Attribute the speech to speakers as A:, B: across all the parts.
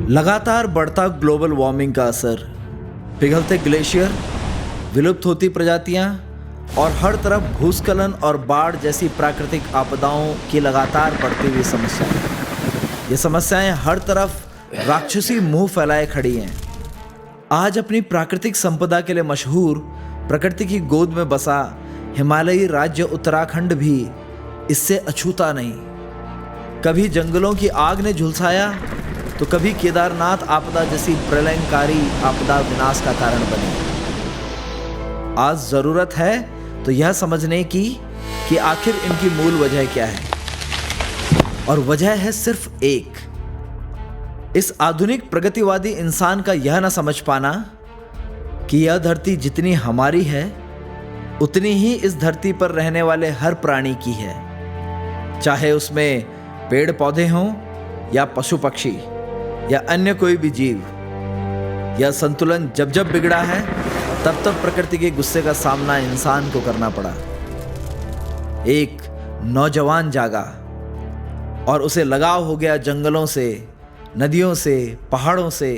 A: लगातार बढ़ता global warming का असर, पिघलते ग्लेशियर, विलुप्त होती प्रजातियां और हर तरफ भूस्खलन और बाढ़ जैसी प्राकृतिक आपदाओं की लगातार बढ़ती हुई समस्याएं। ये समस्याएं हर तरफ राक्षसी मुंह फैलाए खड़ी हैं। आज अपनी प्राकृतिक संपदा के लिए मशहूर प्रकृति की गोद में बसा हिमालयी राज्य उत्तराखंड भी इससे अछूता नहीं। कभी जंगलों की आग ने झुलसाया तो कभी केदारनाथ आपदा जैसी प्रलयंकारी आपदा विनाश का कारण बनी। आज जरूरत है तो यह समझने की कि आखिर इनकी मूल वजह क्या है, और वजह है सिर्फ एक। इस आधुनिक प्रगतिवादी इंसान का यह न समझ पाना कि यह धरती जितनी हमारी है उतनी ही इस धरती पर रहने वाले हर प्राणी की है, चाहे उसमें पेड़ पौधे हों या पशु पक्षी या अन्य कोई भी जीव। यह संतुलन जब जब बिगड़ा है तब तब प्रकृति के गुस्से का सामना इंसान को करना पड़ा। एक नौजवान जागा और उसे लगाव हो गया जंगलों से, नदियों से, पहाड़ों से।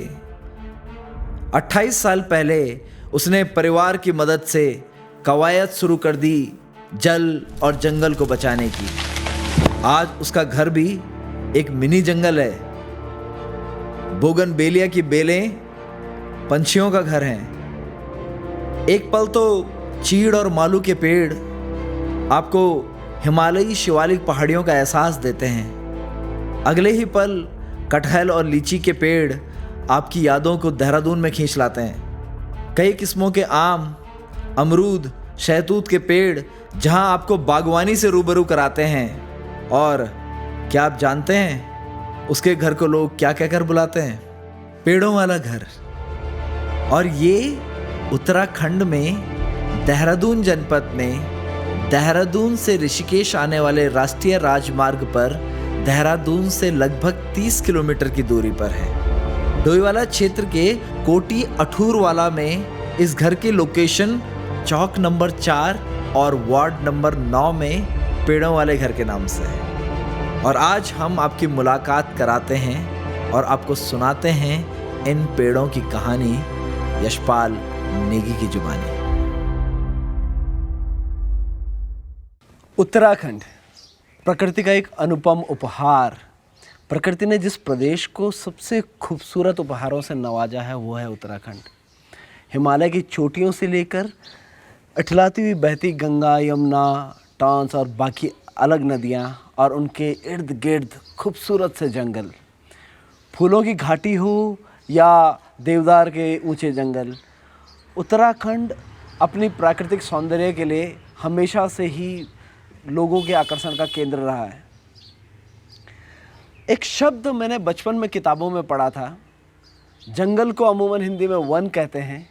A: 28 साल पहले उसने परिवार की मदद से कवायद शुरू कर दी जल और जंगल को बचाने की। आज उसका घर भी एक मिनी जंगल है। बोगनवेलिया की बेलें पंछियों का घर हैं। एक पल तो चीड़ और मालू के पेड़ आपको हिमालयी शिवालिक पहाड़ियों का एहसास देते हैं। अगले ही पल कटहल और लीची के पेड़ आपकी यादों को देहरादून में खींच लाते हैं। कई किस्मों के आम, अमरूद, शहतूत के पेड़ जहां आपको बागवानी से रूबरू कराते हैं। और क्या आप जानते हैं उसके घर को लोग क्या कहकर बुलाते हैं? पेड़ों वाला घर। और ये उत्तराखंड में देहरादून जनपद में देहरादून से ऋषिकेश आने वाले राष्ट्रीय राजमार्ग पर देहरादून से लगभग 30 किलोमीटर की दूरी पर है। डोईवाला क्षेत्र के कोटी अठूरवाला में इस घर की लोकेशन चौक नंबर 4 और वार्ड नंबर 9 में पेड़ों वाले घर के नाम से है। और आज हम आपकी मुलाकात कराते हैं और आपको सुनाते हैं इन पेड़ों की कहानी यशपाल नेगी की जुबानी।
B: उत्तराखंड प्रकृति का एक अनुपम उपहार। प्रकृति ने जिस प्रदेश को सबसे खूबसूरत उपहारों से नवाजा है वो है उत्तराखंड। हिमालय की चोटियों से लेकर इठलाती हुई बहती गंगा, यमुना, टॉन्स और बाकी अलग नदियाँ और उनके इर्द गिर्द खूबसूरत से जंगल, फूलों की घाटी हो या देवदार के ऊंचे जंगल, उत्तराखंड अपनी प्राकृतिक सौंदर्य के लिए हमेशा से ही लोगों के आकर्षण का केंद्र रहा है। एक शब्द मैंने बचपन में किताबों में पढ़ा था। जंगल को अमूमन हिंदी में वन कहते हैं,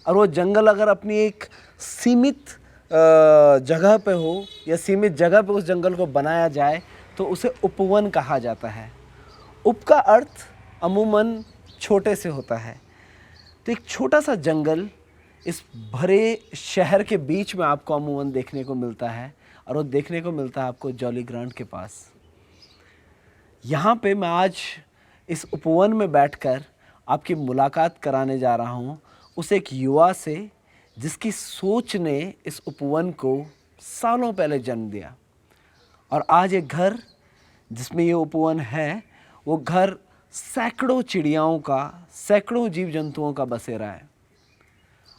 B: और वो जंगल अगर अपनी एक सीमित जगह पे हो या सीमित जगह पे उस जंगल को बनाया जाए तो उसे उपवन कहा जाता है। उप का अर्थ अमूमन छोटे से होता है। तो एक छोटा सा जंगल इस भरे शहर के बीच में आपको अमूमन देखने को मिलता है, और वो देखने को मिलता है आपको जॉली ग्रांट के पास। यहाँ पे मैं आज इस उपवन में बैठकर आपकी मुलाकात कराने जा रहा हूँ उस एक युवा से जिसकी सोच ने इस उपवन को सालों पहले जन्म दिया। और आज एक घर जिसमें ये उपवन है, वो घर सैकड़ों चिड़ियाओं का, सैकड़ों जीव जंतुओं का बसेरा है।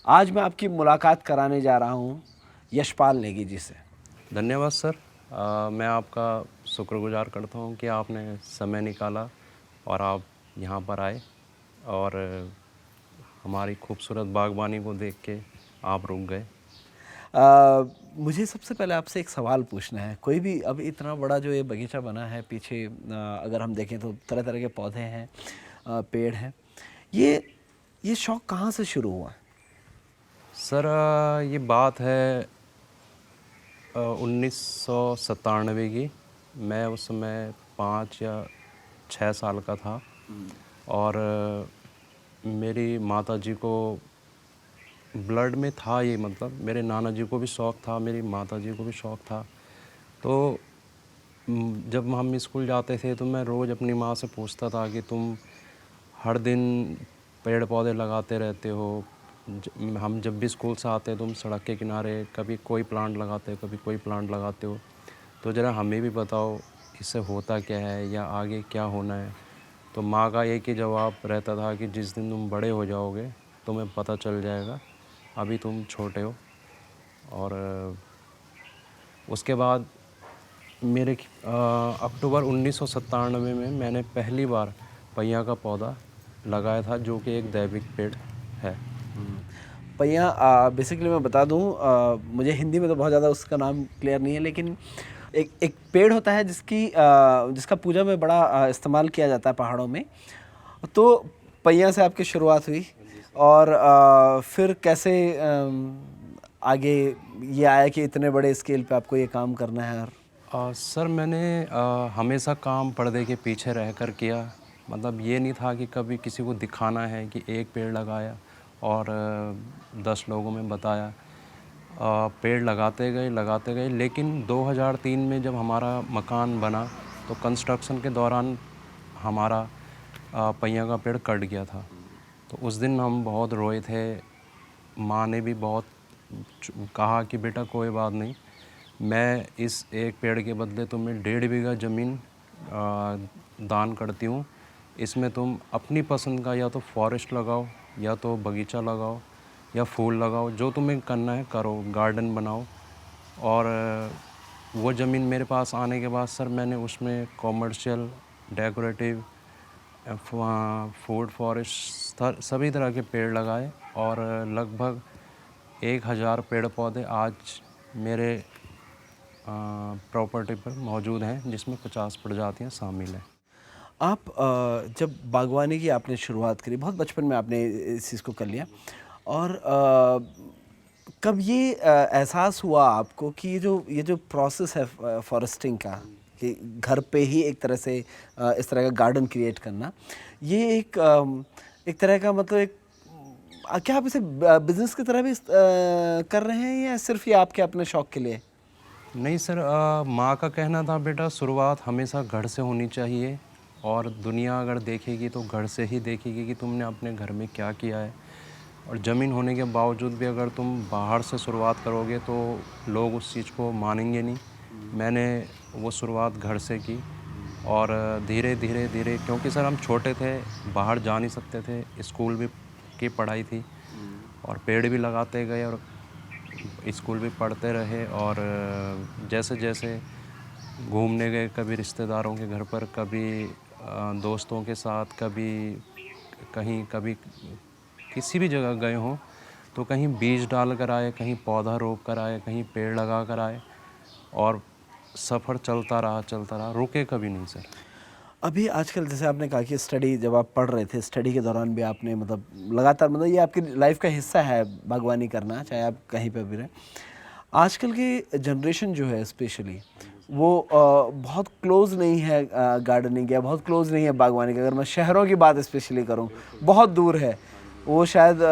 B: आज मैं आपकी मुलाकात कराने जा रहा हूँ यशपाल नेगी जी से।
C: धन्यवाद सर। मैं आपका शुक्रगुजार करता हूँ कि आपने समय निकाला और आप यहाँ पर आए और हमारी खूबसूरत बागवानी को देख के आप रुक गए।
B: मुझे सबसे पहले आपसे एक सवाल पूछना है। कोई भी अब इतना बड़ा जो ये बगीचा बना है पीछे, अगर हम देखें तो तरह तरह के पौधे हैं, पेड़ हैं, ये शौक़ कहाँ से शुरू हुआ?
C: सर ये बात है 1997 की। मैं उस समय 5 या 6 साल का था और मेरी माताजी को ब्लड में था ये, मतलब मेरे नाना जी को भी शौक़ था, मेरी माताजी को भी शौक़ था। तो जब हम स्कूल जाते थे तो मैं रोज़ अपनी माँ से पूछता था कि तुम हर दिन पेड़ पौधे लगाते रहते हो। हम जब भी स्कूल से आते हैं तुम सड़क के किनारे कभी कोई प्लांट लगाते हो, कभी कोई प्लांट लगाते हो। तो ज़रा हमें भी बताओ इससे होता क्या है या आगे क्या होना है। तो माँ का एक ही जवाब रहता था कि जिस दिन तुम बड़े हो जाओगे तुम्हें पता चल जाएगा, अभी तुम छोटे हो। और उसके बाद मेरे अक्टूबर 1997 में मैंने पहली बार पैया का पौधा लगाया था, जो कि एक दैविक पेड़ है।
B: पहिया बेसिकली मैं बता दूं, मुझे हिंदी में तो बहुत ज़्यादा उसका नाम क्लियर नहीं है, लेकिन एक एक पेड़ होता है जिसका पूजा में बड़ा इस्तेमाल किया जाता है पहाड़ों में। तो पहिया से आपकी शुरुआत हुई और फिर कैसे आगे ये आया कि इतने बड़े स्केल पे आपको ये काम करना है? और
C: सर मैंने हमेशा काम पर्दे के पीछे रह कर किया। मतलब ये नहीं था कि कभी किसी को दिखाना है कि एक पेड़ लगाया और 10 लोगों में बताया। पेड़ लगाते गए, लेकिन 2003 में जब हमारा मकान बना तो कंस्ट्रक्शन के दौरान हमारा पहिया का पेड़ कट गया था। तो उस दिन हम बहुत रोए थे। माँ ने भी बहुत कहा कि बेटा कोई बात नहीं, मैं इस एक पेड़ के बदले तुम्हें 1.5 बीघा ज़मीन दान करती हूँ। इसमें तुम अपनी पसंद का या तो फॉरेस्ट लगाओ, या तो बगीचा लगाओ, या फूल लगाओ, जो तुम्हें करना है करो, गार्डन बनाओ। और वो ज़मीन मेरे पास आने के बाद सर मैंने उसमें कॉमर्शियल, डेकोरेटिव, फूड, फॉरेस्ट सभी तरह के पेड़ लगाए और लगभग 1000 पेड़ पौधे आज मेरे प्रॉपर्टी पर मौजूद हैं, जिसमें 50 प्रजातियाँ शामिल हैं।
B: आप जब बागवानी की आपने शुरुआत करी, बहुत बचपन में आपने इस चीज़ को कर लिया, और कब ये एहसास हुआ आपको कि ये जो प्रोसेस है फॉरेस्टिंग का, कि घर पे ही एक तरह से इस तरह का गार्डन क्रिएट करना, ये एक तरह का मतलब क्या आप इसे बिजनेस की तरह भी कर रहे हैं या सिर्फ ये आपके अपने शौक के लिए?
C: नहीं सर, माँ का कहना था बेटा शुरुआत हमेशा घर से होनी चाहिए, और दुनिया अगर देखेगी तो घर से ही देखेगी कि तुमने अपने घर में क्या किया है। और ज़मीन होने के बावजूद भी अगर तुम बाहर से शुरुआत करोगे तो लोग उस चीज़ को मानेंगे नहीं। मैंने वो शुरुआत घर से की और धीरे धीरे क्योंकि सर हम छोटे थे, बाहर जा नहीं सकते थे, स्कूल भी की पढ़ाई थी और पेड़ भी लगाते गए और स्कूल भी पढ़ते रहे। और जैसे जैसे घूमने गए, कभी रिश्तेदारों के घर पर, कभी दोस्तों के साथ, कभी किसी भी जगह गए हों, तो कहीं बीज डाल कर आए, कहीं पौधा रोप कर आए, कहीं पेड़ लगा कर आए, और सफ़र चलता रहा, रुके कभी नहीं सर।
B: अभी आजकल जैसे आपने कहा कि स्टडी जब आप पढ़ रहे थे, स्टडी के दौरान भी आपने मतलब लगातार, मतलब ये आपकी लाइफ का हिस्सा है बागवानी करना, चाहे आप कहीं पे भी रहें। आजकल की जनरेशन जो है स्पेशली वो बहुत क्लोज नहीं है गार्डनिंग, या बहुत क्लोज नहीं है बागवानी का। अगर मैं शहरों की बात स्पेशली करूं, बहुत दूर है वो। शायद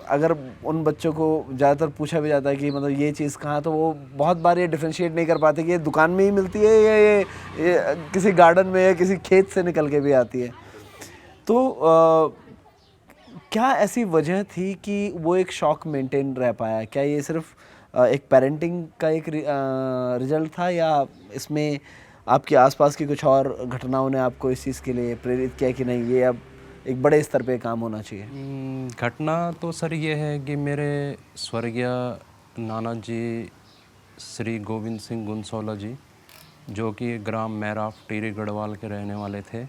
B: अगर उन बच्चों को ज़्यादातर पूछा भी जाता है कि मतलब ये चीज़ कहाँ, तो वो बहुत बार ये डिफरेंशिएट नहीं कर पाते कि ये दुकान में ही मिलती है या ये किसी गार्डन में या किसी खेत से निकल के भी आती है। तो क्या ऐसी वजह थी कि वो एक शौक मेंटेन रह पाया? क्या ये सिर्फ एक पेरेंटिंग का एक रिजल्ट था, या इसमें आपके आसपास की कुछ और घटनाओं ने आपको इस चीज़ के लिए प्रेरित किया कि नहीं, ये अब एक बड़े स्तर पे काम होना चाहिए?
C: घटना तो सर ये है कि मेरे स्वर्गीय नाना जी श्री गोविंद सिंह गुनसोला जी, जो कि ग्राम मैराफ टिहरी गढ़वाल के रहने वाले थे,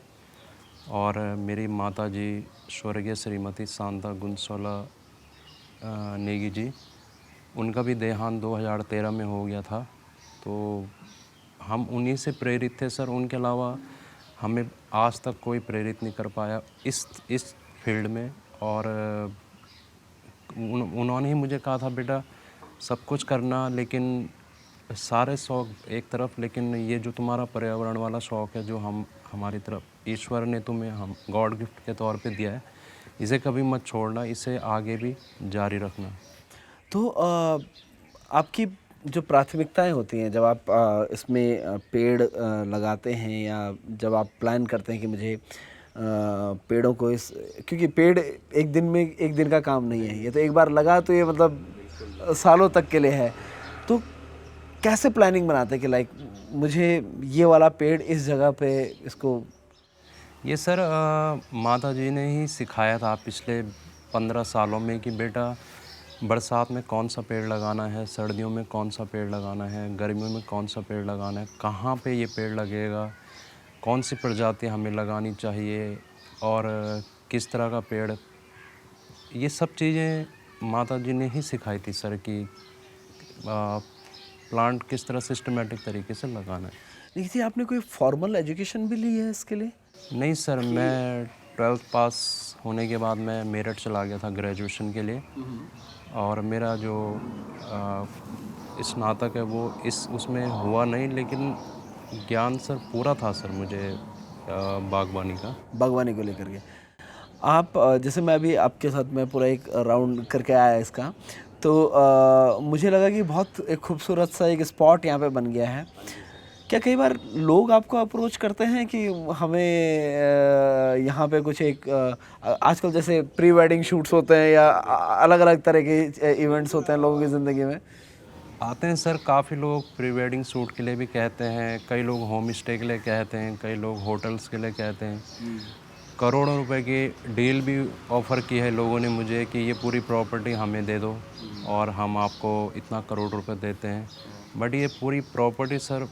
C: और मेरी माता जी स्वर्गीय श्रीमती शांता गुनसोला नेगी जी, उनका भी देहांत 2013 में हो गया था। तो हम उन्हीं से प्रेरित थे सर। उनके अलावा हमें आज तक कोई प्रेरित नहीं कर पाया इस फील्ड में। और उन्होंने ही मुझे कहा था बेटा सब कुछ करना, लेकिन सारे शौक़ एक तरफ, लेकिन ये जो तुम्हारा पर्यावरण वाला शौक़ है, जो हमारी तरफ ईश्वर ने तुम्हें हम गॉड गिफ्ट के तौर पे दिया है, इसे कभी मत छोड़ना, इसे आगे भी जारी रखना।
B: तो आपकी जो प्राथमिकताएं होती हैं जब आप इसमें पेड़ लगाते हैं, या जब आप प्लान करते हैं कि मुझे पेड़ों को इस, क्योंकि पेड़ एक दिन में एक दिन का काम नहीं है, ये तो एक बार लगा तो ये मतलब सालों तक के लिए है। तो कैसे प्लानिंग बनाते हैं कि लाइक मुझे ये वाला पेड़ इस जगह पे इसको?
C: ये सर माता जी ने ही सिखाया था पिछले 15 सालों में कि बेटा बरसात में कौन सा पेड़ लगाना है, सर्दियों में कौन सा पेड़ लगाना है, गर्मियों में कौन सा पेड़ लगाना है, कहाँ पे ये पेड़ लगेगा, कौन सी प्रजाति हमें लगानी चाहिए और किस तरह का पेड़। ये सब चीज़ें माता जी ने ही सिखाई थी सर कि प्लांट किस तरह सिस्टमेटिक तरीके से लगाना है।
B: देखिए, आपने कोई फॉर्मल एजुकेशन भी ली है इसके लिए?
C: नहीं सर, मैं 12th पास होने के बाद मैं मेरठ चला गया था ग्रेजुएशन के लिए, और मेरा जो स्नातक है वो उसमें हुआ नहीं, लेकिन ज्ञान सर पूरा था सर मुझे बागवानी का।
B: बागवानी को लेकर के आप जैसे मैं अभी आपके साथ में पूरा एक राउंड करके आया इसका, तो मुझे लगा कि बहुत एक खूबसूरत सा एक स्पॉट यहाँ पे बन गया है। क्या कई बार लोग आपको अप्रोच करते हैं कि हमें यहाँ पे कुछ एक आजकल जैसे प्री वेडिंग शूट्स होते हैं या अलग अलग तरह के इवेंट्स होते हैं लोगों की ज़िंदगी में?
C: आते हैं सर, काफ़ी लोग प्री वेडिंग शूट के लिए भी कहते हैं, कई लोग होम स्टे के लिए कहते हैं, कई लोग होटल्स के लिए कहते हैं। करोड़ों रुपए की डील भी ऑफ़र की है लोगों ने मुझे कि ये पूरी प्रॉपर्टी हमें दे दो और हम आपको इतना करोड़ रुपए देते हैं। बट ये पूरी प्रॉपर्टी सर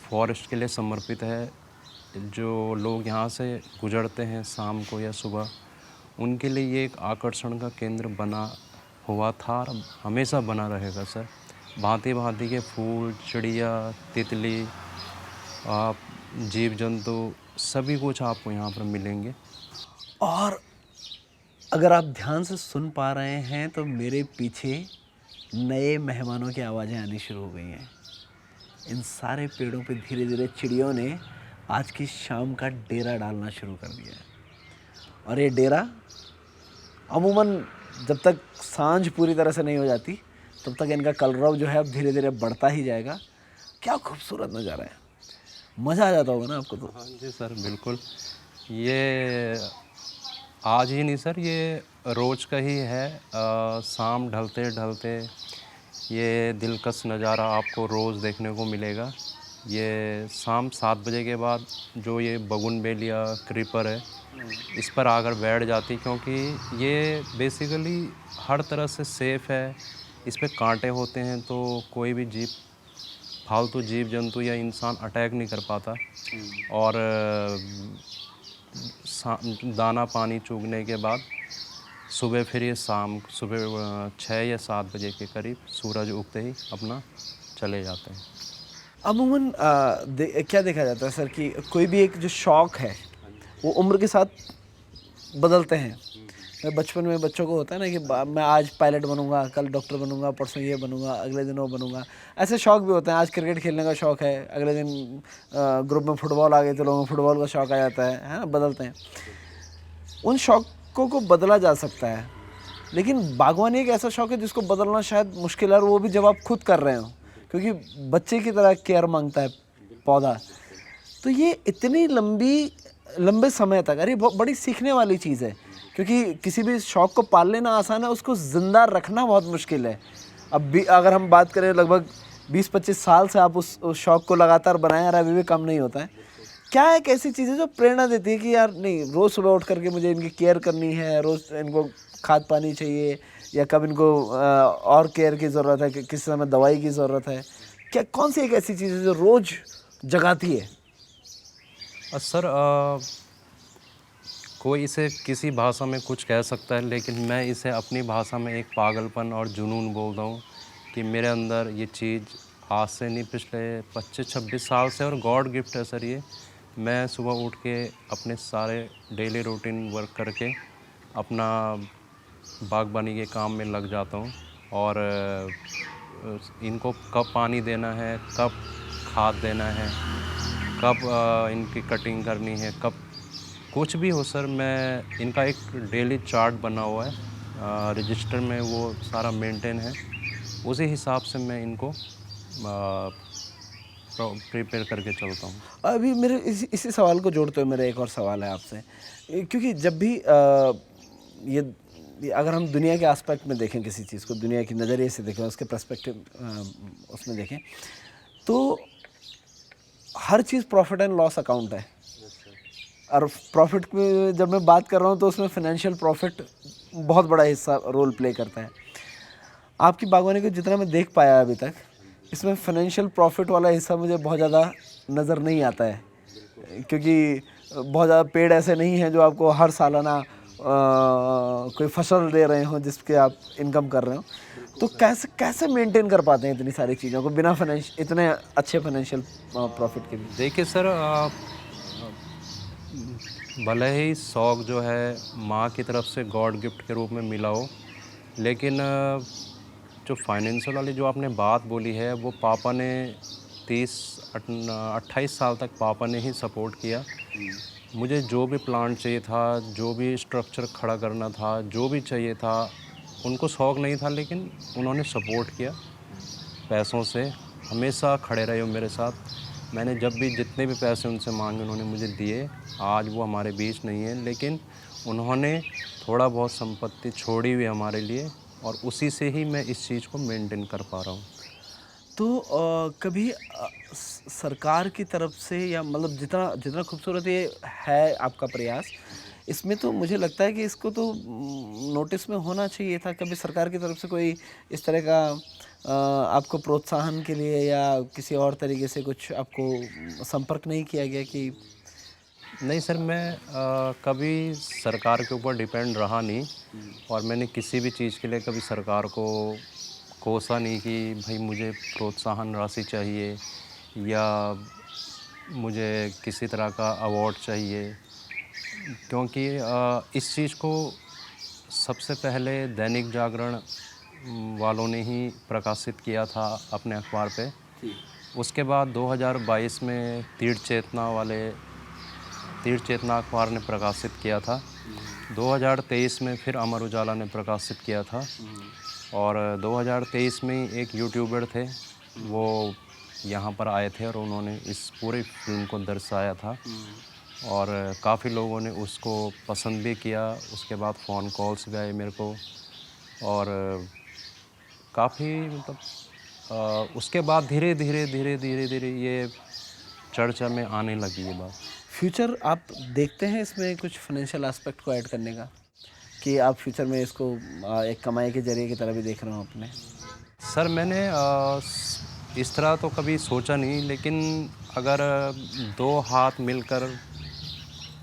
C: फॉरेस्ट के लिए समर्पित है। जो लोग यहाँ से गुजरते हैं शाम को या सुबह, उनके लिए ये एक आकर्षण का केंद्र बना हुआ था और हमेशा बना रहेगा सर। भांति भांति के फूल, चिड़िया, तितली, आप जीव जंतु सभी कुछ आपको यहाँ पर मिलेंगे।
B: और अगर आप ध्यान से सुन पा रहे हैं तो मेरे पीछे नए मेहमानों की आवाज़ें आनी शुरू हो गई हैं। इन सारे पेड़ों पे धीरे धीरे चिड़ियों ने आज की शाम का डेरा डालना शुरू कर दिया है। और ये डेरा अमूमन जब तक सांझ पूरी तरह से नहीं हो जाती तब तक इनका कलरव जो है अब धीरे धीरे बढ़ता ही जाएगा। क्या खूबसूरत नज़ारा है, मज़ा आ जाता होगा ना आपको तो?
C: हाँ जी सर, बिल्कुल। ये आज ही नहीं सर, ये रोज़ का ही है। शाम ढलते ढलते ये दिलकश नज़ारा आपको रोज़ देखने को मिलेगा। ये शाम 7 बजे के बाद जो ये बगुनवेल या क्रीपर है, इस पर आकर बैठ जाती, क्योंकि ये बेसिकली हर तरह से सेफ़ है। इस पे कांटे होते हैं तो कोई भी जीव, फालतू जीव जंतु या इंसान अटैक नहीं कर पाता। और दाना पानी चूगने के बाद सुबह फिर ये शाम सुबह 6 या 7 बजे के करीब सूरज उगते ही अपना चले जाते हैं।
B: अमूमन क्या देखा जाता है सर कि कोई भी एक जो शौक़ है वो उम्र के साथ बदलते हैं। बचपन में बच्चों को होता है ना कि मैं आज पायलट बनूंगा, कल डॉक्टर बनूंगा, परसों ये बनूंगा, अगले दिन वो बनूंगा। ऐसे शौक़ भी होते हैं। आज क्रिकेट खेलने का शौक़ है, अगले दिन ग्रुप में फुटबॉल आ गई तो लोगों को फुटबॉल का शौक़ आ जाता है ना, बदलते हैं। उन शौक़ों को बदला जा सकता है, लेकिन बागवानी एक ऐसा शौक़ है जिसको बदलना शायद मुश्किल है, और वो भी जब आप खुद कर रहे हो, क्योंकि बच्चे की तरह केयर मांगता है पौधा। तो ये इतनी लंबे समय तक, अरे बहुत बड़ी सीखने वाली चीज़ है, क्योंकि किसी भी शौक़ को पाल लेना आसान है, उसको ज़िंदा रखना बहुत मुश्किल है। अब भी अगर हम बात करें लगभग 20-25 साल से आप उस शौक़ को लगातार बनाए आ रहे हैं, अभी भी कम नहीं होता है। क्या एक ऐसी चीज़ है जो प्रेरणा देती है कि यार नहीं, रोज़ सुबह उठ करके मुझे इनकी केयर करनी है, रोज़ इनको खाद पानी चाहिए, या कब इनको और केयर की ज़रूरत है, कि किस समय दवाई की ज़रूरत है? क्या कौन सी एक ऐसी चीज़ है जो रोज़ जगाती है?
C: सर कोई इसे किसी भाषा में कुछ कह सकता है, लेकिन मैं इसे अपनी भाषा में एक पागलपन और जुनून बोलता हूँ कि मेरे अंदर ये चीज़ आज से नहीं, पिछले 25-26 साल से, और गॉड गिफ्ट है सर ये। मैं सुबह उठ के अपने सारे डेली रूटीन वर्क करके अपना बागबानी के काम में लग जाता हूँ, और इनको कब पानी देना है, कब खाद देना है, कब इनकी कटिंग करनी है, कब कुछ भी हो सर, मैं इनका एक डेली चार्ट बना हुआ है रजिस्टर में, वो सारा मेंटेन है। उसी हिसाब से मैं इनको प्रिपेयर करके चलता हूँ।
B: अभी मेरे इसी सवाल को जोड़ते हुए मेरा एक और सवाल है आपसे। क्योंकि जब भी ये अगर हम दुनिया के एस्पेक्ट में देखें किसी चीज़ को, दुनिया की नज़रिए से देखें, उसके पर्सपेक्टिव उसमें देखें, तो हर चीज़ प्रॉफिट एंड लॉस अकाउंट है। और प्रॉफिट में जब मैं बात कर रहा हूँ तो उसमें फाइनेंशियल प्रॉफिट बहुत बड़ा हिस्सा रोल प्ले करता है। आपकी बागवानी को जितना मैं देख पाया अभी तक, इसमें फाइनेंशियल प्रॉफिट वाला हिस्सा मुझे बहुत ज़्यादा नज़र नहीं आता है, क्योंकि बहुत ज़्यादा पेड़ ऐसे नहीं हैं जो आपको हर सालाना कोई फसल दे रहे हों जिसके आप इनकम कर रहे हो। तो कैसे मेंटेन कर पाते हैं इतनी सारी चीज़ों को बिना इतने अच्छे फाइनेंशियल प्रॉफिट के भी?
C: देखिए सर, भले ही शौक जो है माँ की तरफ से गॉड गिफ्ट के रूप में मिला हो, लेकिन जो फाइनेंशियल वाली जो आपने बात बोली है, वो पापा ने 28 साल तक पापा ने ही सपोर्ट किया। मुझे जो भी प्लांट चाहिए था, जो भी स्ट्रक्चर खड़ा करना था, जो भी चाहिए था, उनको शौक़ नहीं था, लेकिन उन्होंने सपोर्ट किया पैसों से, हमेशा खड़े रहे हो मेरे साथ। मैंने जब भी जितने भी पैसे उनसे मांगे उन्होंने मुझे दिए। आज वो हमारे बीच नहीं है, लेकिन उन्होंने थोड़ा बहुत संपत्ति छोड़ी हुई हमारे लिए, और उसी से ही मैं इस चीज़ को मेंटेन कर पा रहा हूँ।
B: तो कभी सरकार की तरफ से, या मतलब जितना जितना खूबसूरत ये है आपका प्रयास, इसमें तो मुझे लगता है कि इसको तो नोटिस में होना चाहिए था। कभी सरकार की तरफ से कोई इस तरह का आपको प्रोत्साहन के लिए या किसी और तरीके से कुछ आपको संपर्क नहीं किया गया कि?
C: नहीं सर, मैं कभी सरकार के ऊपर डिपेंड रहा नहीं, और मैंने किसी भी चीज़ के लिए कभी सरकार को कोसा नहीं कि भाई मुझे प्रोत्साहन राशि चाहिए या मुझे किसी तरह का अवार्ड चाहिए, क्योंकि इस चीज़ को सबसे पहले दैनिक जागरण वालों ने ही प्रकाशित किया था अपने अखबार पे। उसके बाद 2022 में तीर्थ चेतना अखबार ने प्रकाशित किया था। 2023 में फिर अमर उजाला ने प्रकाशित किया था, और 2023 में एक यूट्यूबर थे, वो यहाँ पर आए थे और उन्होंने इस पूरी फिल्म को दर्शाया था, और काफ़ी लोगों ने उसको पसंद भी किया। उसके बाद फ़ोन कॉल्स भी आए मेरे को, और काफ़ी मतलब उसके बाद धीरे धीरे ये चर्चा में आने लगी ये बात।
B: फ्यूचर आप देखते हैं इसमें कुछ फाइनेंशियल एस्पेक्ट को ऐड करने का, कि आप फ्यूचर में इसको एक कमाई के जरिए की तरह भी देख रहे हो अपने?
C: सर मैंने इस तरह तो कभी सोचा नहीं, लेकिन अगर 2 हाथ मिलकर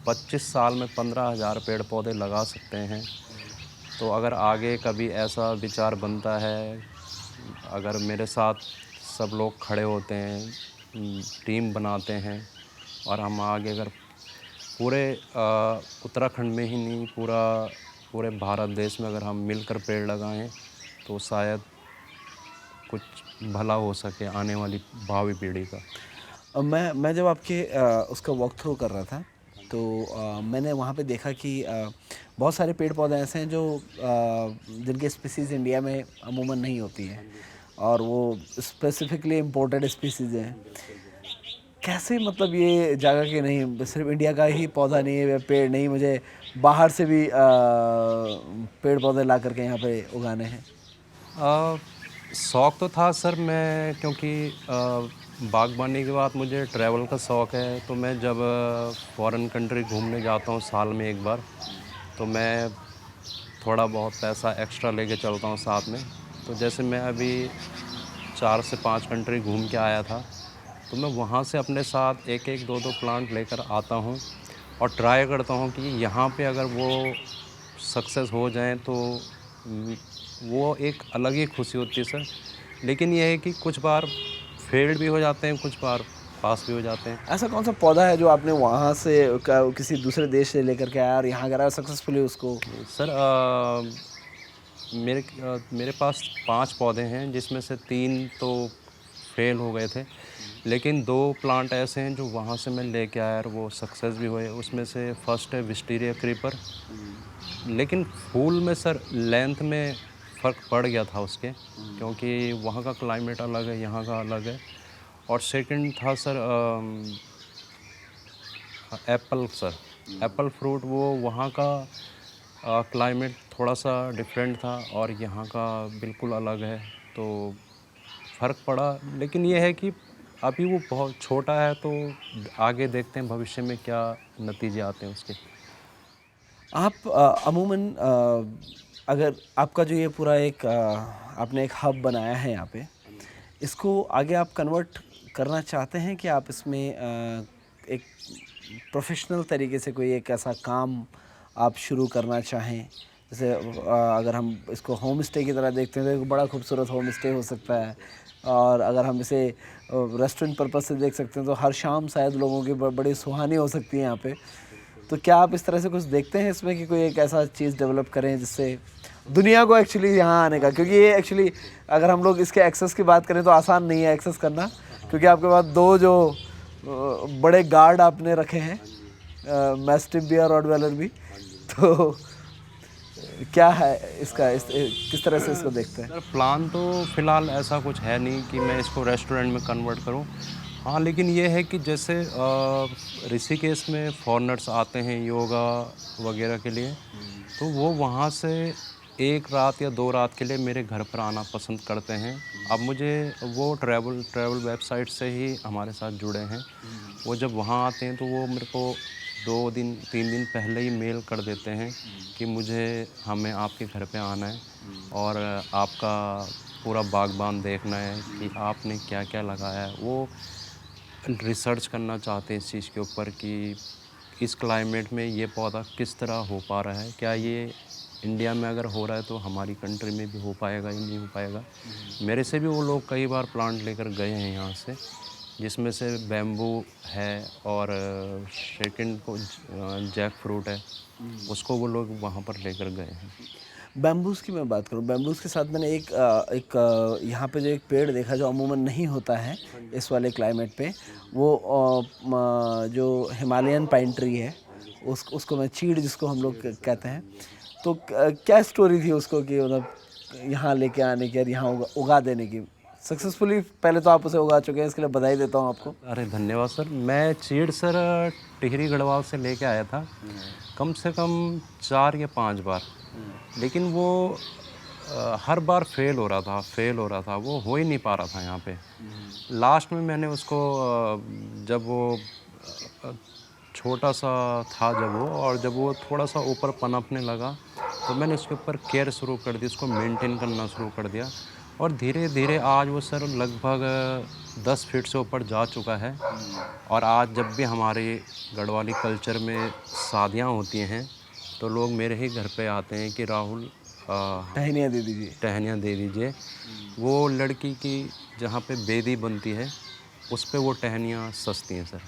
C: 25 साल में 15,000 पेड़ पौधे लगा सकते हैं, तो अगर आगे कभी ऐसा विचार बनता है, अगर मेरे साथ सब लोग खड़े होते हैं, टीम बनाते हैं, और हम आगे अगर पूरे उत्तराखंड में ही नहीं, पूरे भारत देश में अगर हम मिलकर पेड़ लगाएं, तो शायद कुछ भला हो सके आने वाली भावी पीढ़ी का।
B: मैं जब आपके उसका वॉक थ्रू कर रहा था, तो मैंने वहाँ पे देखा कि बहुत सारे पेड़ पौधे ऐसे हैं जो जिनके स्पीसीज़ इंडिया में अमूमन नहीं होती हैं, और वो स्पेसिफिकली इम्पोर्टेड स्पीसीज़ हैं। कैसे मतलब ये जगह के नहीं, सिर्फ इंडिया का ही पौधा नहीं है, पेड़ नहीं, मुझे बाहर से भी पेड़ पौधे ला करके यहाँ पे उगाने हैं?
C: शौक़ तो था सर, मैं क्योंकि बागबानी के बाद मुझे ट्रैवल का शौक़ है, तो मैं जब फॉरेन कंट्री घूमने जाता हूँ साल में एक बार, तो मैं थोड़ा बहुत पैसा एक्स्ट्रा लेके चलता हूँ साथ में। तो जैसे मैं अभी 4 से 5 कंट्री घूम के आया था, तो मैं वहाँ से अपने साथ एक 2 प्लांट लेकर आता हूँ, और ट्राई करता हूँ कि यहाँ पे अगर वो सक्सेस हो जाएँ तो वो एक अलग ही खुशी होती है सर। लेकिन ये है कि कुछ बार फेल्ड भी हो जाते हैं, कुछ बार पास भी हो जाते हैं।
B: ऐसा कौन सा पौधा है जो आपने वहाँ से किसी दूसरे देश से लेकर के आया और यहाँ अगर सक्सेसफुली उसको?
C: सर मेरे पास 5 पौधे हैं, जिसमें से 3 तो फेल हो गए थे, लेकिन 2 प्लांट ऐसे हैं जो वहाँ से मैं लेके आया और वो सक्सेस भी हुए। उसमें से फर्स्ट है विस्टीरिया क्रीपर, लेकिन फूल में सर लेंथ में फ़र्क पड़ गया था उसके, क्योंकि वहाँ का क्लाइमेट अलग है, यहाँ का अलग है। और सेकंड था sir Apple sir, Apple fruit वो वहाँ का क्लाइमेट थोड़ा सा डिफरेंट था और यहाँ का बिल्कुल अलग है, तो फ़र्क पड़ा। लेकिन ये है कि अभी वो बहुत छोटा है, तो आगे देखते हैं भविष्य में क्या नतीजे आते हैं उसके।
B: आप अमूमन अगर आपका जो ये पूरा एक आपने एक हब बनाया है यहाँ पे, इसको आगे आप कन्वर्ट करना चाहते हैं कि आप इसमें एक प्रोफेशनल तरीके से कोई एक ऐसा काम आप शुरू करना चाहें? जैसे अगर हम इसको होम स्टे की तरह देखते हैं तो एक बड़ा खूबसूरत होम स्टे हो सकता है, और अगर हम इसे रेस्टोरेंट पर्पस से देख सकते हैं तो हर शाम शायद लोगों की बड़ी सुहानी हो सकती है यहाँ पे। तो क्या आप इस तरह से कुछ देखते हैं इसमें कि कोई एक ऐसा चीज़ डेवलप करें जिससे दुनिया को एक्चुअली यहाँ आने का, क्योंकि ये एक्चुअली अगर हम लोग इसके एक्सेस की बात करें तो आसान नहीं है एक्सेस करना, क्योंकि आपके पास दो जो बड़े गार्ड आपने रखे हैं, मैस्टिफ भी और रॉटवेलर भी, तो क्या है इसका किस तरह से इसको देखते हैं?
C: सर प्लान तो फ़िलहाल ऐसा कुछ है नहीं कि मैं इसको रेस्टोरेंट में कन्वर्ट करूं। हाँ, लेकिन ये है कि जैसे ऋषिकेश में फॉरेनर्स आते हैं योगा वगैरह के लिए, तो वो वहाँ से 1 रात या 2 रात के लिए मेरे घर पर आना पसंद करते हैं। अब मुझे वो ट्रैवल वेबसाइट से ही हमारे साथ जुड़े हैं। वो जब वहाँ आते हैं तो वो मेरे को 2 दिन 3 दिन पहले ही मेल कर देते हैं कि हमें आपके घर पे आना है और आपका पूरा बागबान देखना है कि आपने क्या क्या लगाया है। वो रिसर्च करना चाहते हैं इस चीज़ के ऊपर कि इस क्लाइमेट में ये पौधा किस तरह हो पा रहा है, क्या ये इंडिया में अगर हो रहा है तो हमारी कंट्री में भी हो पाएगा या नहीं हो पाएगा। मेरे से भी वो लोग कई बार प्लांट लेकर गए हैं यहाँ से, जिसमें से बैम्बू है और सेकंड को जैक फ्रूट है, उसको वो लोग वहाँ पर लेकर गए हैं।
B: बैम्बूज़ की मैं बात करूं, बैम्बूज़ के साथ मैंने एक यहाँ पे जो एक पेड़ देखा जो अमूमन नहीं होता है इस वाले क्लाइमेट पे, वो जो हिमालयन पाइन ट्री है, उसको मैं चीड़ जिसको हम लोग कहते हैं, तो क्या स्टोरी थी उसको कि मतलब यहाँ लेके आने की और यहाँ उगा देने की? सक्सेसफुली पहले तो आप उसे उगा चुके हैं, इसके लिए बधाई देता हूँ आपको।
C: अरे धन्यवाद सर। मैं चीड़ सर टिहरी गढ़वाल से लेके आया था कम से कम 4 या 5 बार, लेकिन वो हर बार फेल हो रहा था, वो हो ही नहीं पा रहा था यहाँ पे। लास्ट में मैंने उसको जब वो छोटा सा था जब वो थोड़ा सा ऊपर पनपने लगा तो मैंने उसके ऊपर केयर शुरू कर दी, उसको मेंटेन करना शुरू कर दिया और धीरे धीरे आज वो सर लगभग 10 फीट से ऊपर जा चुका है। और आज जब भी हमारे गढ़वाली कल्चर में शादियाँ होती हैं तो लोग मेरे ही घर पे आते हैं कि राहुल
B: टहनियाँ दे दीजिए।
C: टहनियाँ दे दीजिए। वो लड़की की जहाँ पे बेदी बनती है उस पे वो टहनियाँ सस्ती हैं सर।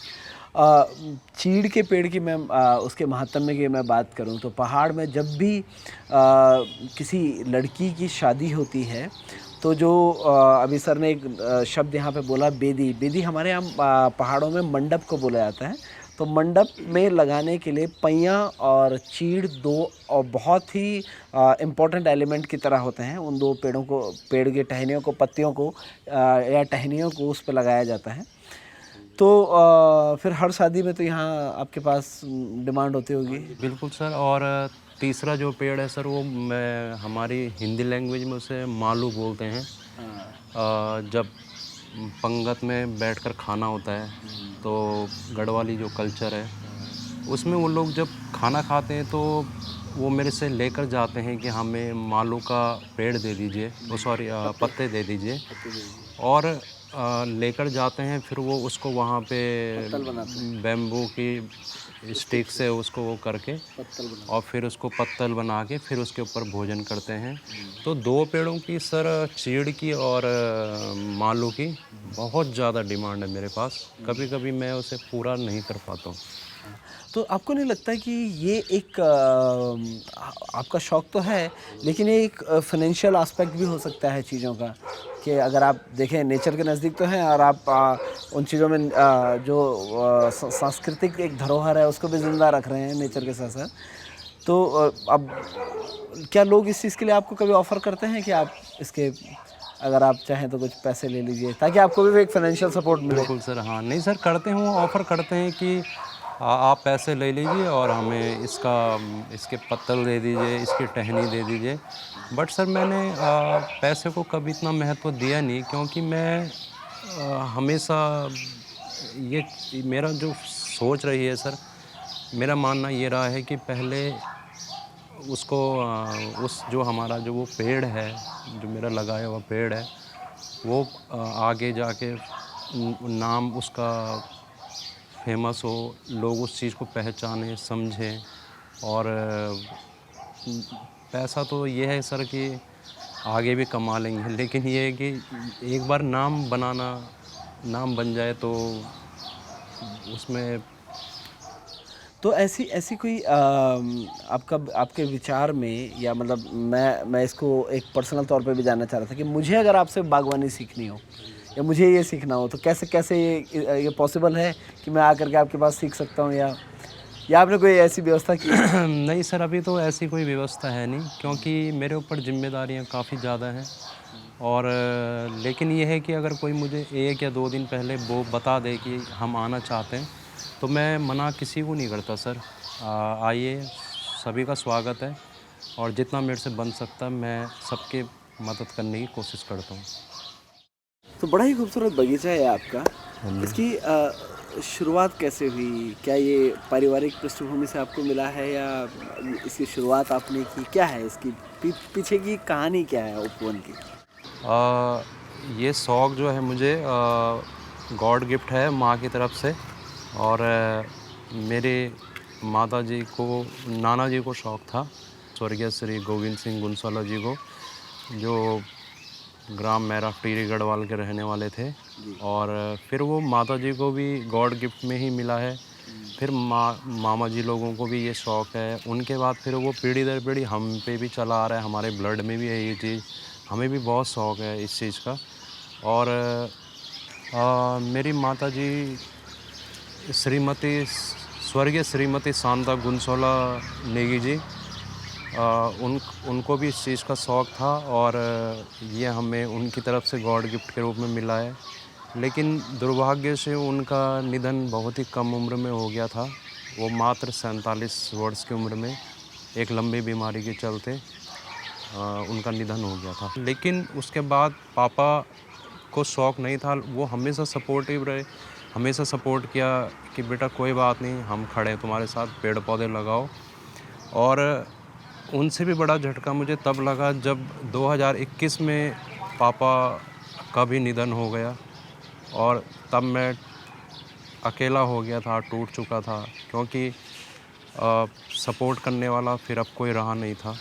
B: चीड़ के पेड़ की मैं उसके महात्म्य की मैं बात करूं तो पहाड़ में जब भी किसी लड़की की शादी होती है तो जो अभी सर ने एक शब्द यहाँ पे बोला बेदी हमारे यहाँ पहाड़ों में मंडप को बोला जाता है। तो मंडप में लगाने के लिए पैया और चीड़ दो और बहुत ही इम्पोर्टेंट एलिमेंट की तरह होते हैं। उन दो पेड़ के टहनियों को, पत्तियों को या टहनियों को उस पर लगाया जाता है। तो फिर हर शादी में तो यहाँ आपके पास डिमांड होती होगी।
C: बिल्कुल सर। और तीसरा जो पेड़ है सर वो हमारी हिंदी लैंग्वेज में उसे मालू बोलते हैं। जब पंगत में बैठकर खाना होता है तो गढ़वाली जो कल्चर है उसमें वो लोग जब खाना खाते हैं तो वो मेरे से लेकर जाते हैं कि हमें मालू का पेड़ दे दीजिए, पत्ते दे दीजिए, और लेकर जाते हैं। फिर वो उसको वहाँ पे बैम्बू की स्टिक से उसको वो करके और फिर उसको पत्तल बना के फिर उसके ऊपर भोजन करते हैं। तो 2 पेड़ों की सर, चीड़ की और मालू की बहुत ज़्यादा डिमांड है मेरे पास। कभी कभी मैं उसे पूरा नहीं कर पाता हूँ।
B: तो आपको नहीं लगता कि ये एक आपका शौक़ तो है लेकिन ये एक फाइनेंशियल एस्पेक्ट भी हो सकता है चीज़ों का, कि अगर आप देखें नेचर के नज़दीक तो हैं और आप उन चीज़ों में जो सांस्कृतिक एक धरोहर है उसको भी ज़िंदा रख रहे हैं नेचर के साथ साथ, तो अब क्या लोग इस चीज़ के लिए आपको कभी ऑफ़र करते हैं कि आप इसके अगर आप चाहें तो कुछ पैसे ले लीजिए ताकि आपको भी एक फाइनेंशियल सपोर्ट मिले?
C: बिल्कुल सर। हाँ, नहीं सर, करते हैं, वो ऑफ़र करते हैं कि आप पैसे ले लीजिए और हमें इसके पत्तल दे दीजिए, इसकी टहनी दे दीजिए। बट सर मैंने पैसे को कभी इतना महत्व दिया नहीं, क्योंकि मैं हमेशा ये मेरा जो सोच रही है सर, मेरा मानना ये रहा है कि पहले उसको उस जो हमारा जो वो पेड़ है, जो मेरा लगाया हुआ पेड़ है, वो आगे जाके नाम उसका फेमस हो, लोग उस चीज़ को पहचानें, समझें। और पैसा तो ये है सर कि आगे भी कमा लेंगे, लेकिन ये है कि एक बार नाम बन जाए तो उसमें
B: तो ऐसी ऐसी कोई आपके विचार में, या मतलब मैं इसको एक पर्सनल तौर पे भी जानना चाह रहा था कि मुझे अगर आपसे बागवानी सीखनी हो या मुझे ये सीखना हो तो कैसे कैसे ये पॉसिबल है कि मैं आकर के आपके पास सीख सकता हूँ, या आपने कोई ऐसी व्यवस्था की?
C: नहीं सर, अभी तो ऐसी कोई व्यवस्था है नहीं, क्योंकि मेरे ऊपर जिम्मेदारियां काफ़ी ज़्यादा हैं। और लेकिन ये है कि अगर कोई मुझे 1 या 2 दिन पहले वो बता दे कि हम आना चाहते हैं, तो मैं मना किसी को नहीं करता सर। आइए, सभी का स्वागत है, और जितना मेरे से बन सकता है मैं सबके मदद करने की कोशिश करता हूँ।
B: तो बड़ा ही खूबसूरत बगीचा है आपका। इसकी शुरुआत कैसे हुई? क्या ये पारिवारिक पृष्ठभूमि से आपको मिला है, या इसकी शुरुआत आपने की? क्या है इसकी पीछे की कहानी, क्या है उपवन की?
C: ये शौक़ जो है मुझे गॉड गिफ्ट है माँ की तरफ से। और मेरे माताजी को, नाना जी को शौक़ था, स्वर्गीय श्री गोविंद सिंह गुनसाला जी को, जो ग्राम मैरा टीरी गढ़वाल के रहने वाले थे। और फिर वो माताजी को भी गॉड गिफ्ट में ही मिला है। फिर मामा जी लोगों को भी ये शौक़ है। उनके बाद फिर वो पीढ़ी दर पीढ़ी हम पे भी चला आ रहा है, हमारे ब्लड में भी है ये चीज़, हमें भी बहुत शौक़ है इस चीज़ का। और मेरी माताजी स्वर्गीय श्रीमती शांता गुनसोला नेगी जी, उनको भी इस चीज़ का शौक़ था, और ये हमें उनकी तरफ से गॉड गिफ्ट के रूप में मिला है। लेकिन दुर्भाग्य से उनका निधन बहुत ही कम उम्र में हो गया था। वो मात्र 47 वर्ष की उम्र में एक लंबी बीमारी के चलते उनका निधन हो गया था। लेकिन उसके बाद पापा को शौक़ नहीं था, वो हमेशा सपोर्टिव रहे, हमेशा सपोर्ट किया कि बेटा कोई बात नहीं, हम खड़े हैं तुम्हारे साथ, पेड़ पौधे लगाओ। और उनसे भी बड़ा झटका मुझे तब लगा जब 2021 में पापा का भी निधन हो गया, और तब मैं अकेला हो गया था, टूट चुका था, क्योंकि सपोर्ट करने वाला फिर अब कोई रहा नहीं था।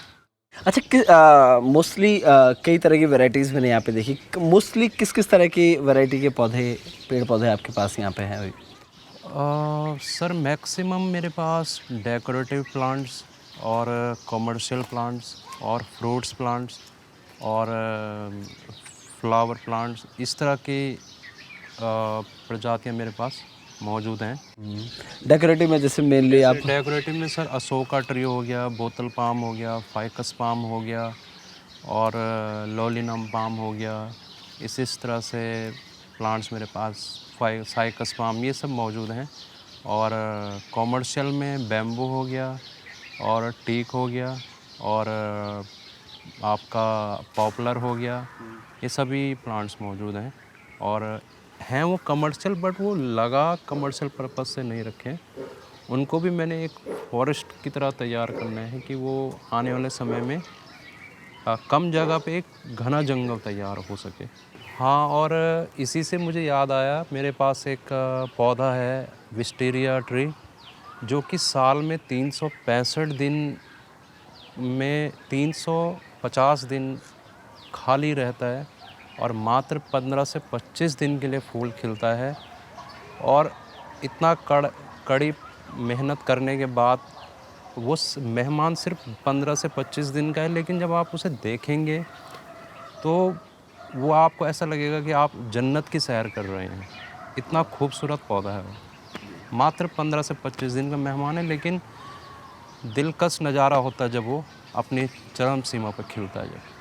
B: अच्छा, मोस्टली कई तरह की वैरायटीज़ मैंने यहाँ पे देखी। मोस्टली किस किस तरह की वैरायटी के पेड़ पौधे आपके पास यहाँ पे हैं अभी?
C: सर मैक्सिमम मेरे पास डेकोरेटिव प्लांट्स और कमर्शियल प्लांट्स और फ्रूट्स प्लांट्स और फ्लावर प्लांट्स, इस तरह की प्रजातियाँ मेरे पास मौजूद हैं।
B: डेकोरेटिव में जैसे मेनली आप?
C: डेकोरेटिव में सर अशोका ट्री हो गया, बोतल पाम हो गया, फाइकस पाम हो गया, और लॉलिनम पाम हो गया। इस तरह से प्लांट्स मेरे पास, साइकस पाम, ये सब मौजूद हैं। और कॉमर्शियल में बैम्बू हो गया और टीक हो गया और आपका पॉपुलर हो गया, ये सभी प्लांट्स मौजूद हैं। और हैं वो कमर्शियल, बट वो लगा कमर्शियल पर्पस से नहीं रखे। उनको भी मैंने एक फॉरेस्ट की तरह तैयार करना है कि वो आने वाले समय में कम जगह पे एक घना जंगल तैयार हो सके। हाँ, और इसी से मुझे याद आया, मेरे पास एक पौधा है विस्टेरिया ट्री, जो कि साल में 365 दिन में 350 दिन खाली रहता है, और मात्र 15 से 25 दिन के लिए फूल खिलता है। और इतना कड़ी मेहनत करने के बाद वो मेहमान सिर्फ 15 से 25 दिन का है, लेकिन जब आप उसे देखेंगे तो वो आपको ऐसा लगेगा कि आप जन्नत की सैर कर रहे हैं। इतना खूबसूरत पौधा है वो। मात्र 15 से 25 दिन का मेहमान है, लेकिन दिलकश नज़ारा होता है जब वो अपनी चरम सीमा पर खिलता है। जब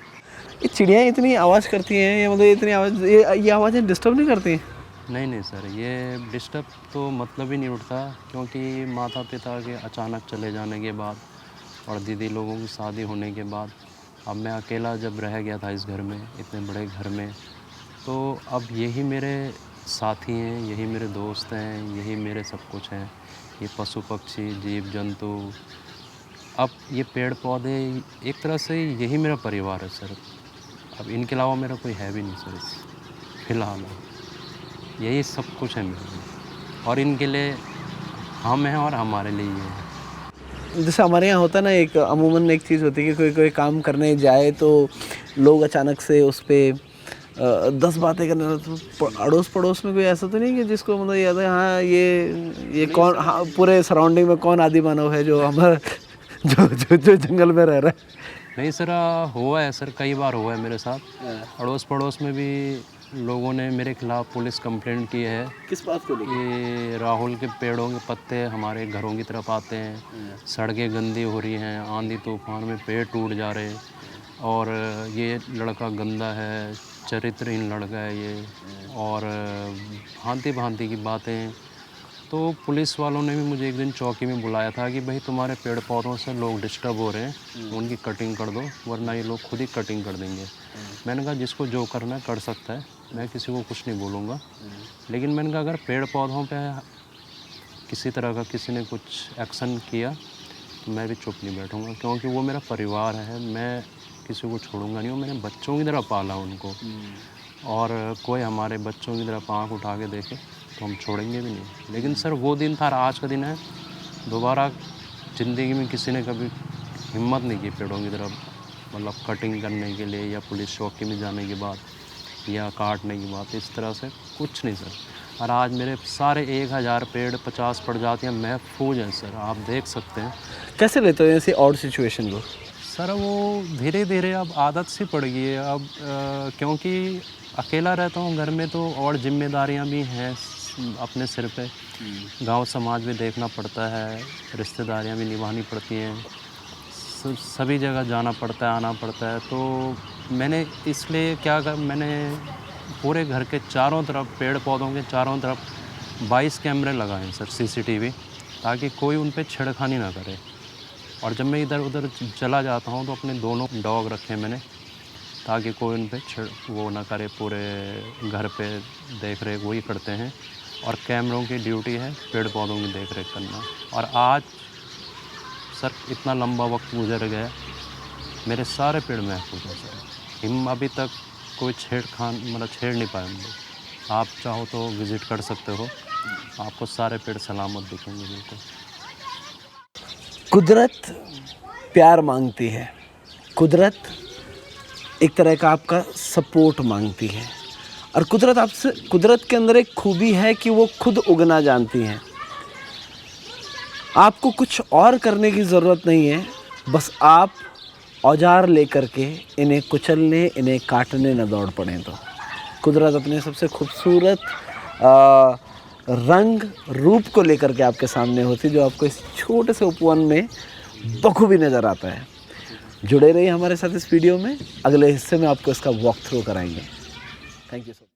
B: ये चिड़ियाँ इतनी आवाज़ करती हैं, ये मतलब इतनी आवाज़, ये आवाज़ें डिस्टर्ब नहीं करती?
C: नहीं सर, ये डिस्टर्ब तो मतलब ही नहीं उठता, क्योंकि माता पिता के अचानक चले जाने के बाद और दीदी लोगों की शादी होने के बाद अब मैं अकेला जब रह गया था इस घर में, इतने बड़े घर में, तो अब यही मेरे साथी हैं, यही मेरे दोस्त हैं, यही मेरे सब कुछ हैं। ये पशु पक्षी, जीव जंतु, अब ये पेड़ पौधे, एक तरह से यही मेरा परिवार है सर। अब इनके अलावा मेरा कोई है भी नहीं सर फिलहाल। यही सब कुछ है मेरे लिए, और इनके लिए हम हैं और हमारे लिए ये है।
B: जैसे हमारे यहाँ होता है ना, एक अमूमन एक चीज़ होती है कि कोई काम करने जाए तो लोग अचानक से उस पर 10 बातें करने लगते। तो अड़ोस पड़ोस में कोई ऐसा तो नहीं कि जिसको मतलब याद है हाँ ये कौन, हाँ पूरे सराउंडिंग में कौन आदि मानव है जो हमारा जो जंगल में रह रहा है?
C: नहीं सर, हुआ है सर, कई बार हुआ है मेरे साथ। अड़ोस पड़ोस में भी लोगों ने मेरे खिलाफ़ पुलिस कंप्लेंट की है।
B: किस बात को लेकर?
C: ये राहुल के पेड़ों के पत्ते हमारे घरों की तरफ आते हैं, सड़कें गंदी हो रही हैं, आंधी तूफान में पेड़ टूट जा रहे हैं, और ये लड़का गंदा है, चरित्रहीन लड़का है ये, और भांति भांति की बातें। तो पुलिस वालों ने भी मुझे एक दिन चौकी में बुलाया था कि भाई तुम्हारे पेड़ पौधों से लोग डिस्टर्ब हो रहे हैं, उनकी कटिंग कर दो, वरना ये लोग खुद ही कटिंग कर देंगे। मैंने कहा जिसको जो करना है कर सकता है, मैं किसी को कुछ नहीं बोलूँगा। लेकिन मैंने कहा अगर पेड़ पौधों पे किसी तरह का किसी ने कुछ एक्शन किया तो मैं भी चुप नहीं बैठूँगा, क्योंकि वो मेरा परिवार है, मैं किसी को छोड़ूंगा नहीं। और मैंने बच्चों की तरह पाला उनको, और कोई हमारे बच्चों की तरफ आँख उठा के देखे तो हम छोड़ेंगे भी नहीं। लेकिन सर वो दिन था, आज का दिन है, दोबारा ज़िंदगी में किसी ने कभी हिम्मत नहीं की पेड़ों की तरफ मतलब कटिंग करने के लिए, या पुलिस चौकी में जाने के बाद, या काटने की बात, इस तरह से कुछ नहीं सर। और आज मेरे सारे 1000 पेड़ 50 प्रजातियाँ महफूज हैं सर, आप देख सकते हैं।
B: कैसे लेते हो ऐसी ऑड सिचुएशन को?
C: सर वो धीरे धीरे अब आदत सी पड़ गई है अब, क्योंकि अकेला रहता हूँ घर में, तो और जिम्मेदारियाँ भी हैं अपने सिर पे, गांव समाज भी देखना पड़ता है, रिश्तेदारियाँ भी निभानी पड़ती हैं, सभी जगह जाना पड़ता है, आना पड़ता है। तो मैंने इसलिए मैंने पूरे घर के चारों तरफ, पेड़ पौधों के चारों तरफ 22 कैमरे लगाए हैं सर, CCTV, ताकि कोई उन पर छेड़खानी ना करे। और जब मैं इधर उधर चला जाता हूँ तो अपने दोनों डॉग रखे हैं मैंने, ताकि कोई उन पर वो ना करे, पूरे घर पे देख रेख वही करते हैं। और कैमरों की ड्यूटी है पेड़ पौधों की देख रेख करना। और आज सर इतना लंबा वक्त गुजर गया, मेरे सारे पेड़ महफूज हैं सर, हम अभी तक कोई छेड़ नहीं पाए हम लोग। आप चाहो तो विज़िट कर सकते हो, आपको सारे पेड़ सलामत दिखेंगे बिल्कुल।
B: कुदरत प्यार मांगती है, कुदरत एक तरह का आपका सपोर्ट मांगती है, और कुदरत के अंदर एक खूबी है कि वो खुद उगना जानती हैं। आपको कुछ और करने की ज़रूरत नहीं है, बस आप औजार लेकर के इन्हें कुचलने, इन्हें काटने न दौड़ पड़ें। तो कुदरत अपने सबसे खूबसूरत रंग रूप को लेकर के आपके सामने होती, जो आपको इस छोटे से उपवन में बखूबी नज़र आता है। जुड़े रहिए हमारे साथ इस वीडियो में, अगले हिस्से में आपको इसका वॉक थ्रू कराएंगे। Thank you so much.